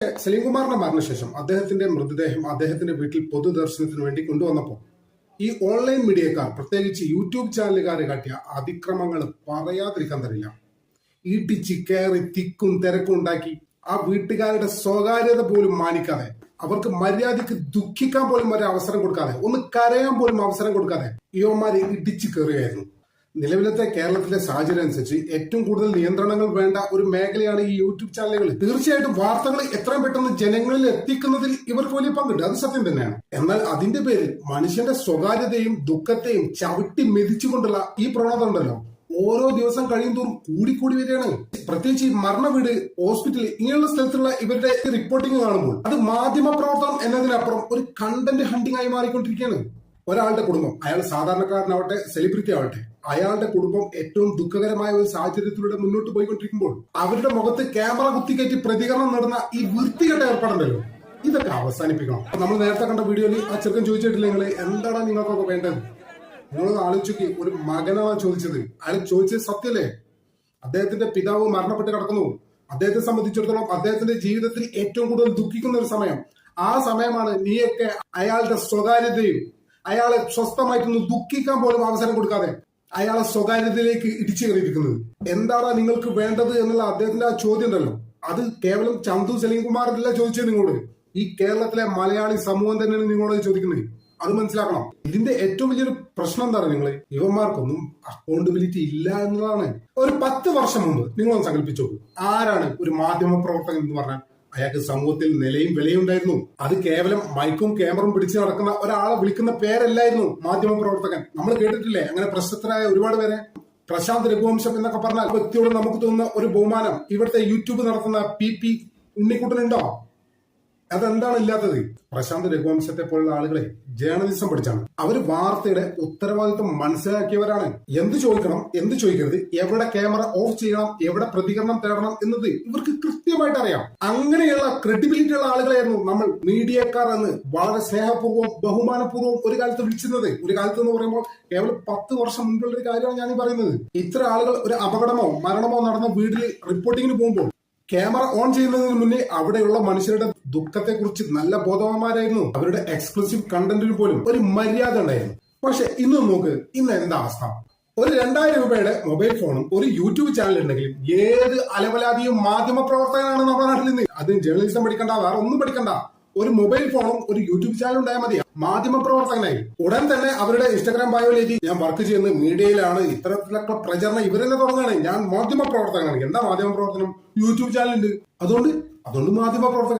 സലീംകുമാറിന്റെ മരണശേഷം അദ്ദേഹത്തിന്റെ മൃതദേഹം അദ്ദേഹത്തിന്റെ വീട്ടിൽ പൊതുദർശനത്തിന് വേണ്ടി കൊണ്ടുവന്നപ്പോൾ ഈ ഓൺലൈൻ മീഡിയക്കാർ പ്രത്യേകിച്ച് യൂട്യൂബ് ചാനലുകാരെ കാട്ടിയ അതിക്രമങ്ങൾ പറയാതിരിക്കാൻ തരില്ല. ഇടിച്ച് കയറി തിക്കും തിരക്കും ഉണ്ടാക്കി ആ വീട്ടുകാരുടെ സ്വകാര്യത പോലും മാനിക്കാതെ, അവർക്ക് മര്യാദയ്ക്ക് ദുഃഖിക്കാൻ പോലും ഒരു അവസരം കൊടുക്കാതെ, ഒന്ന് കരയാൻ പോലും അവസരം കൊടുക്കാതെ ഇവന്മാരെ ഇടിച്ചു കയറുകയായിരുന്നു. നിലവിലത്തെ കേരളത്തിലെ സാഹചര്യം അനുസരിച്ച് ഏറ്റവും കൂടുതൽ നിയന്ത്രണങ്ങൾ വേണ്ട ഒരു മേഖലയാണ് ഈ യൂട്യൂബ് ചാനലുകൾ. തീർച്ചയായിട്ടും വാർത്തകൾ എത്രയും പെട്ടെന്ന് ജനങ്ങളിൽ എത്തിക്കുന്നതിൽ ഇവർക്ക് വലിയ പങ്കുണ്ട്, അത് സത്യം തന്നെയാണ്. എന്നാൽ അതിന്റെ പേരിൽ മനുഷ്യന്റെ സ്വകാര്യതയും ദുഃഖത്തെയും ചവിട്ടി മെതിച്ചുകൊണ്ടുള്ള ഈ പ്രവണത ഉണ്ടല്ലോ, ഓരോ ദിവസം കഴിയും തോറും കൂടിക്കൂടി വരികയാണ്. പ്രത്യേകിച്ച് ഈ മരണ വീട്, ഹോസ്പിറ്റൽ, ഇങ്ങനെയുള്ള സ്ഥലത്തുള്ള ഇവരുടെ റിപ്പോർട്ടിംഗ് കാണുമ്പോൾ അത് മാധ്യമ പ്രവർത്തനം എന്നതിനപ്പുറം ഒരു കണ്ടന്റ് ഹണ്ടിങ് ആയി മാറിക്കൊണ്ടിരിക്കുകയാണ്. ഒരാളുടെ കുടുംബം, അയാൾ സാധാരണക്കാരനാവട്ടെ സെലിബ്രിറ്റി ആവട്ടെ, അയാളുടെ കുടുംബം ഏറ്റവും ദുഃഖകരമായ ഒരു സാഹചര്യത്തിലൂടെ മുന്നോട്ട് പോയിക്കൊണ്ടിരിക്കുമ്പോൾ അവരുടെ മുഖത്ത് ക്യാമറ കുത്തിക്കയറ്റി പ്രതികരണം നേടുന്ന ഈ വൃത്തികെട്ട ഏർപ്പാടുണ്ടല്ലോ, ഇതൊക്കെ അവസാനിപ്പിക്കണം. നമ്മൾ നേരത്തെ കണ്ട വീഡിയോയിൽ ആ ചെറുക്കൻ ചോദിച്ചിട്ടില്ല, നിങ്ങൾ എന്താണ് നിങ്ങൾക്കൊക്കെ വേണ്ടത്? നിങ്ങളൊന്ന് ആലോചിച്ച്, ഒരു മകനാണ് ചോദിച്ചത്. അയാൾ ചോദിച്ചത് സത്യല്ലേ? അദ്ദേഹത്തിന്റെ പിതാവ് മരണപ്പെട്ട് കിടക്കുന്നു. അദ്ദേഹത്തെ സംബന്ധിച്ചിടത്തോളം അദ്ദേഹത്തിന്റെ ജീവിതത്തിൽ ഏറ്റവും കൂടുതൽ ദുഃഖിക്കുന്ന ഒരു സമയം, ആ സമയമാണ് നീയൊക്കെ അയാളുടെ സ്വകാര്യതയും അയാളെ സ്വസ്ഥമായിട്ടൊന്ന് ദുഃഖിക്കാൻ പോലും അവസരം കൊടുക്കാതെ അയാളെ സ്വകാര്യതയിലേക്ക് ഇടിച്ചു കയറിയിരിക്കുന്നത്. എന്താണ് നിങ്ങൾക്ക് വേണ്ടത് എന്നുള്ള അദ്ദേഹത്തിന്റെ ആ ചോദ്യം ഉണ്ടല്ലോ, അത് കേവലം ചന്തു സലീംകുമാറില്ല ചോദിച്ചത് നിങ്ങളോട്, ഈ കേരളത്തിലെ മലയാളി സമൂഹം തന്നെയാണ് നിങ്ങളോട് ചോദിക്കുന്നത്. അത് മനസ്സിലാക്കണം. ഇതിന്റെ ഏറ്റവും വലിയൊരു പ്രശ്നം എന്താണ്, നിങ്ങൾ ഇവന്മാർക്കൊന്നും അക്കൗണ്ടബിലിറ്റി ഇല്ല എന്നതാണ്. ഒരു 10 വർഷം മുമ്പ് നിങ്ങളൊന്ന് സങ്കല്പിച്ചു, ആരാണ് ഒരു മാധ്യമ പ്രവർത്തകൻ എന്ന് പറഞ്ഞാൽ? അയാൾക്ക് സമൂഹത്തിൽ നിലയും വിലയും ഉണ്ടായിരുന്നു. അത് കേവലം മൈക്കും ക്യാമറയും പിടിച്ച് നടക്കുന്ന ഒരാളെ വിളിക്കുന്ന പേരല്ലായിരുന്നു മാധ്യമ പ്രവർത്തകൻ. നമ്മൾ കേട്ടിട്ടില്ലേ അങ്ങനെ പ്രശസ്തരായ ഒരുപാട് പേരെ? പ്രശാന്ത് രഘുവംശം എന്നൊക്കെ പറഞ്ഞാൽ വ്യക്തിയോട് നമുക്ക് തോന്നുന്ന ഒരു ബഹുമാനം ഇവിടുത്തെ യൂട്യൂബ് നടത്തുന്ന പി ഉണ്ണിക്കുട്ടനുണ്ടോ? അതെന്താണ് ഇല്ലാത്തത്? പ്രശാന്ത് രഘുവംശത്തെ പോലുള്ള ആളുകളെ ജേർണലിസം പഠിച്ചാണ്. അവര് വാർത്തയുടെ ഉത്തരവാദിത്വം മനസ്സിലാക്കിയവരാണ്. എന്ത് ചോദിക്കണം, എന്ത് ചോദിക്കരുത്, എവിടെ ക്യാമറ ഓഫ് ചെയ്യണം, എവിടെ പ്രതികരണം തേടണം എന്നത് ഇവർക്ക് കൃത്യമായിട്ട് അറിയാം. അങ്ങനെയുള്ള ക്രെഡിബിലിറ്റി ഉള്ള ആളുകളായിരുന്നു നമ്മൾ മീഡിയക്കാർ എന്ന് വളരെ സ്നേഹപൂർവ്വം ബഹുമാനപൂർവ്വം ഒരു കാലത്ത് വിളിച്ചിരുന്നത്. ഒരു കാലത്ത് എന്ന് പറയുമ്പോൾ കേവലം 10 വർഷം മുൻപുള്ള ഒരു കാര്യമാണ് ഞാൻ പറയുന്നത്. ഇത്ര ആളുകൾ ഒരു അപകടമോ മരണമോ നടന്ന വീട്ടിൽ റിപ്പോർട്ടിങ്ങിന് പോകുമ്പോൾ ക്യാമറ ഓൺ ചെയ്യുന്നതിന് മുന്നേ അവിടെയുള്ള മനുഷ്യരുടെ ദുഃഖത്തെ കുറിച്ച് നല്ല ബോധവാന്മാരായിരുന്നു. അവരുടെ എക്സ്ക്ലൂസീവ് കണ്ടന്റിന് പോലും ഒരു മര്യാദ ഉണ്ടായിരുന്നു. പക്ഷെ ഇന്ന് നോക്ക്, ഇന്ന് എന്താ അവസ്ഥ? ഒരു 2000 രൂപയുടെ മൊബൈൽ ഫോണും ഒരു യൂട്യൂബ് ചാനൽ ഉണ്ടെങ്കിലും ഏത് അലവലാതിയും മാധ്യമ പ്രവർത്തകനാണ് നമ്മുടെ നാട്ടിൽ നിന്ന്. അതിന് ജേർണലിസം പഠിക്കണ്ട, വേറെ ഒന്നും പഠിക്കണ്ട. ഒരു മൊബൈൽ ഫോണും ഒരു യൂട്യൂബ് ചാനൽ ഉണ്ടായാൽ മതി, മാധ്യമ പ്രവർത്തകനായി. ഉടൻ തന്നെ അവരുടെ ഇൻസ്റ്റാഗ്രാം ബയോയിലേക്ക് ഞാൻ വർക്ക് ചെയ്യുന്നത് മീഡിയയിലാണ്, ഇത്തരത്തിലൊക്കെ പ്രചരണം ഇവരെന്നെ തുടങ്ങാണ്, ഞാൻ മാധ്യമ പ്രവർത്തകനാണ്. എന്താ മാധ്യമ പ്രവർത്തനം? യൂട്യൂബ് ചാനലുണ്ട്, അതുകൊണ്ട് മാധ്യമ പ്രവർത്തകൻ.